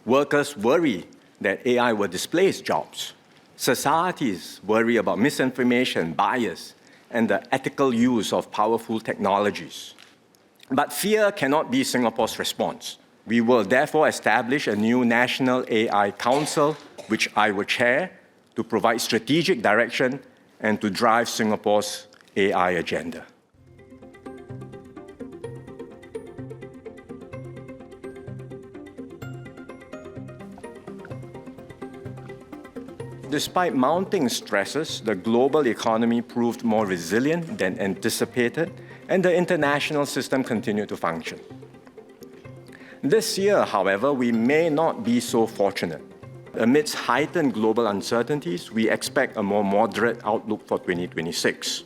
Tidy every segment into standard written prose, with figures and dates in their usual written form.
Workers worry that AI will displace jobs. Societies worry about misinformation, bias, and the ethical use of powerful technologies. But fear cannot be Singapore's response. We will therefore establish a new National AI Council, which I will chair, to provide strategic direction and to drive Singapore's AI agenda. Despite mounting stresses, the global economy proved more resilient than anticipated, and the international system continued to function. This year, however, we may not be so fortunate. Amidst heightened global uncertainties, we expect a more moderate outlook for 2026.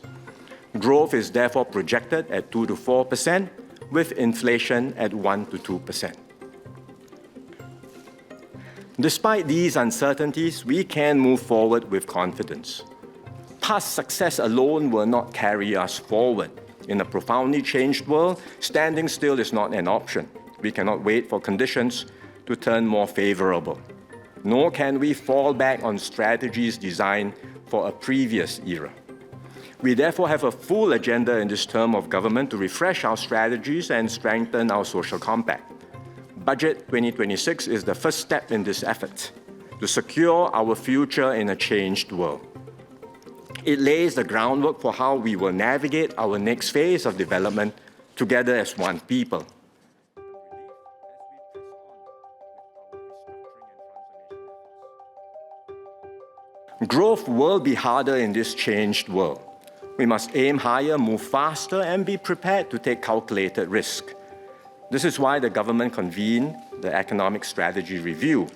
Growth is therefore projected at 2 to 4%, with inflation at 1 to 2%. Despite these uncertainties, we can move forward with confidence. Past success alone will not carry us forward. In a profoundly changed world, standing still is not an option. We cannot wait for conditions to turn more favorable. Nor can we fall back on strategies designed for a previous era. We therefore have a full agenda in this term of government to refresh our strategies and strengthen our social compact. Budget 2026 is the first step in this effort to secure our future in a changed world. It lays the groundwork for how we will navigate our next phase of development together as one people. Growth will be harder in this changed world. We must aim higher, move faster, and be prepared to take calculated risk. This is why the government convened the Economic Strategy Review.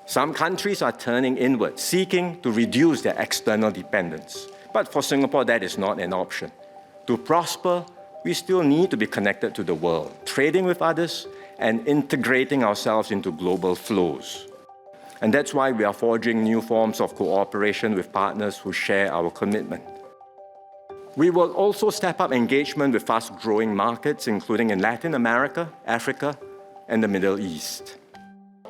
Some countries are turning inward, seeking to reduce their external dependence. But for Singapore, that is not an option. To prosper, we still need to be connected to the world, trading with others, and integrating ourselves into global flows. And that's why we are forging new forms of cooperation with partners who share our commitment. We will also step up engagement with fast-growing markets, including in Latin America, Africa, and the Middle East.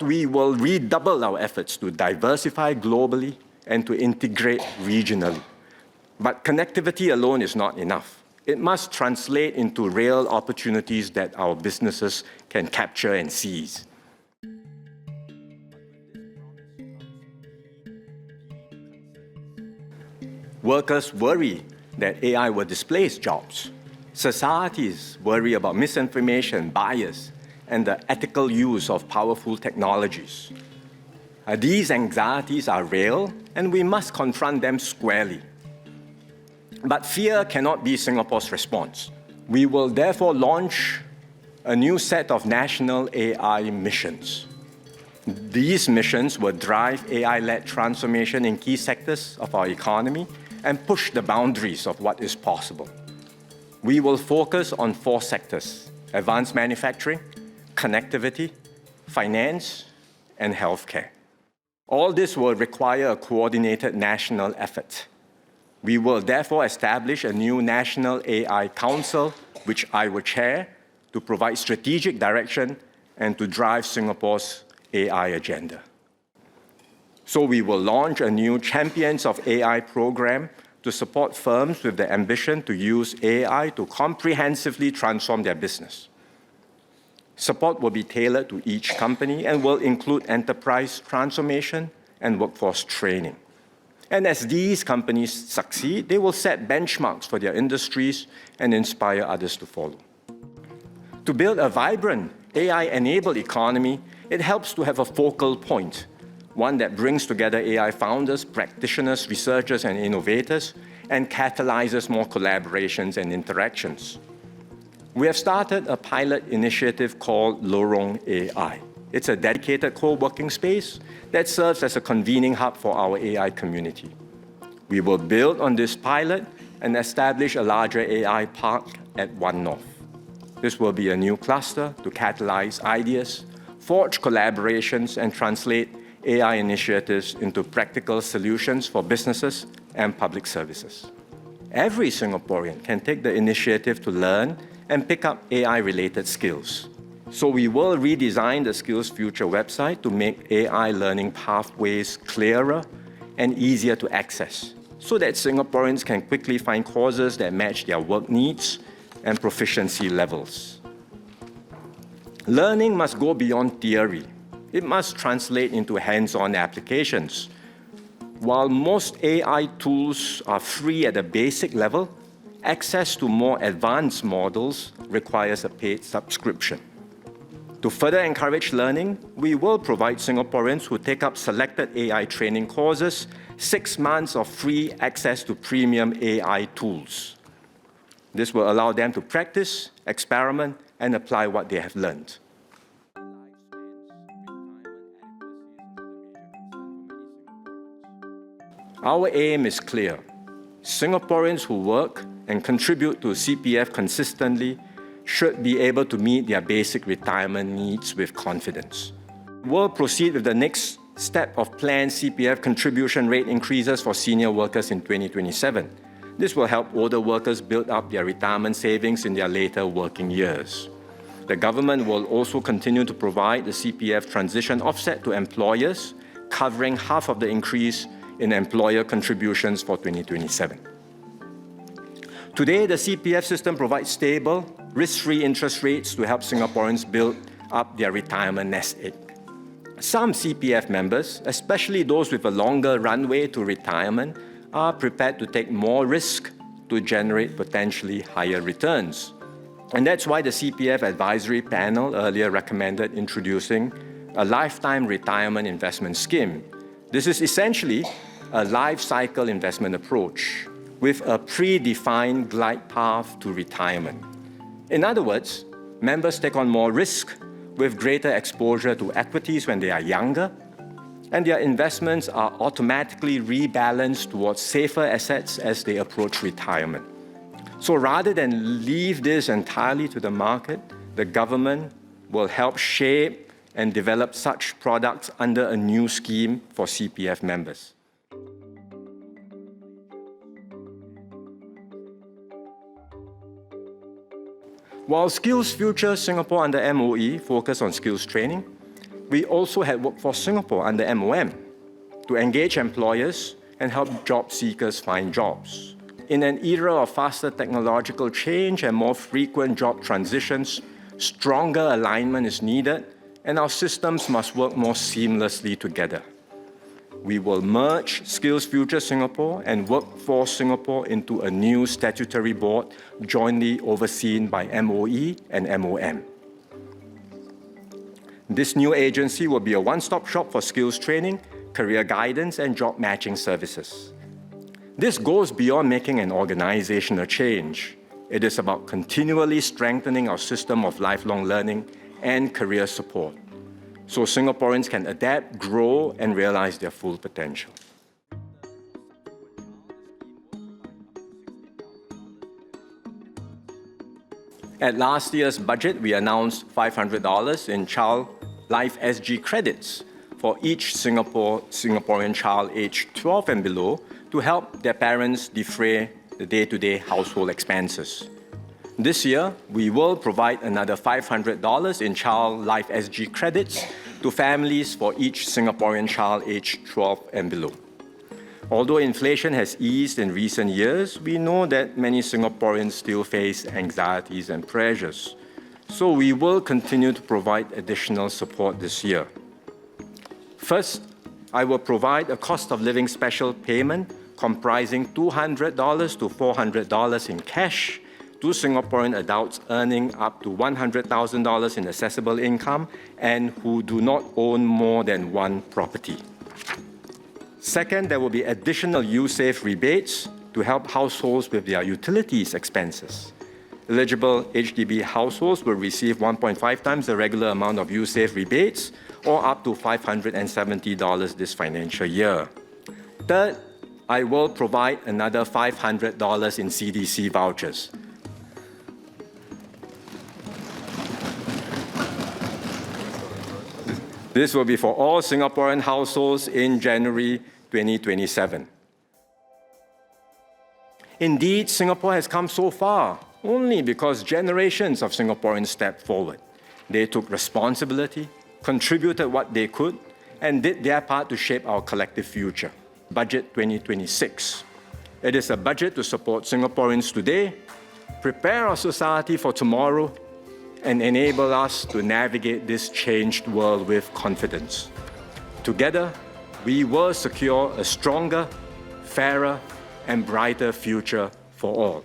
We will redouble our efforts to diversify globally and to integrate regionally. But connectivity alone is not enough. It must translate into real opportunities that our businesses can capture and seize. Workers worry that AI will displace jobs. Societies worry about misinformation, bias, and the ethical use of powerful technologies. These anxieties are real, and we must confront them squarely. But fear cannot be Singapore's response. We will therefore launch a new set of national AI missions. These missions will drive AI-led transformation in key sectors of our economy and push the boundaries of what is possible. We will focus on 4 sectors: advanced manufacturing, connectivity, finance, and healthcare. All this will require a coordinated national effort. We will therefore establish a new National AI Council, which I will chair, to provide strategic direction and to drive Singapore's AI agenda. So we will launch a new Champions of AI program to support firms with the ambition to use AI to comprehensively transform their business. Support will be tailored to each company and will include enterprise transformation and workforce training. And as these companies succeed, they will set benchmarks for their industries and inspire others to follow. To build a vibrant AI-enabled economy, it helps to have a focal point, one that brings together AI founders, practitioners, researchers, and innovators, and catalyzes more collaborations and interactions. We have started a pilot initiative called Lorong AI. It's a dedicated co-working space that serves as a convening hub for our AI community. We will build on this pilot and establish a larger AI park at One North. This will be a new cluster to catalyze ideas, forge collaborations, and translate AI initiatives into practical solutions for businesses and public services. Every Singaporean can take the initiative to learn and pick up AI-related skills. So we will redesign the Skills Future website to make AI learning pathways clearer and easier to access, so that Singaporeans can quickly find courses that match their work needs and proficiency levels. Learning must go beyond theory. It must translate into hands-on applications. While most AI tools are free at a basic level, access to more advanced models requires a paid subscription. To further encourage learning, we will provide Singaporeans who take up selected AI training courses 6 months of free access to premium AI tools. This will allow them to practice, experiment, and apply what they have learned. Our aim is clear. Singaporeans who work and contribute to CPF consistently should be able to meet their basic retirement needs with confidence. We'll proceed with the next step of planned CPF contribution rate increases for senior workers in 2027. This will help older workers build up their retirement savings in their later working years. The government will also continue to provide the CPF transition offset to employers, covering half of the increase in employer contributions for 2027. Today, the CPF system provides stable, risk-free interest rates to help Singaporeans build up their retirement nest egg. Some CPF members, especially those with a longer runway to retirement, are prepared to take more risk to generate potentially higher returns. And that's why the CPF advisory panel earlier recommended introducing a lifetime retirement investment scheme. This is essentially a life cycle investment approach with a predefined glide path to retirement. In other words, members take on more risk with greater exposure to equities when they are younger, and their investments are automatically rebalanced towards safer assets as they approach retirement. So rather than leave this entirely to the market, the government will help shape and develop such products under a new scheme for CPF members. While Skills Future Singapore under MOE focused on skills training, we also had Workforce Singapore under MOM to engage employers and help job seekers find jobs. In an era of faster technological change and more frequent job transitions, stronger alignment is needed, and our systems must work more seamlessly together. We will merge Skills Future Singapore and Workforce Singapore into a new statutory board jointly overseen by MOE and MOM. This new agency will be a one-stop shop for skills training, career guidance, and job matching services. This goes beyond making an organizational change. It is about continually strengthening our system of lifelong learning and career support, so Singaporeans can adapt, grow, and realize their full potential. At last year's budget, we announced $500 in Child Life SG credits for each Singaporean child aged 12 and below to help their parents defray the day-to-day household expenses. This year, we will provide another $500 in Child Life SG credits to families for each Singaporean child aged 12 and below. Although inflation has eased in recent years, we know that many Singaporeans still face anxieties and pressures. So we will continue to provide additional support this year. First, I will provide a cost of living special payment comprising $200 to $400 in cash to Singaporean adults earning up to $100,000 in assessable income and who do not own more than one property. Second, there will be additional USAVE rebates to help households with their utilities expenses. Eligible HDB households will receive 1.5 times the regular amount of USAVE rebates, or up to $570 this financial year. Third, I will provide another $500 in CDC vouchers. This will be for all Singaporean households in January 2027. Indeed, Singapore has come so far only because generations of Singaporeans stepped forward. They took responsibility, contributed what they could, and did their part to shape our collective future. Budget 2026. It is a budget to support Singaporeans today, prepare our society for tomorrow, and enable us to navigate this changed world with confidence. Together, we will secure a stronger, fairer, and brighter future for all.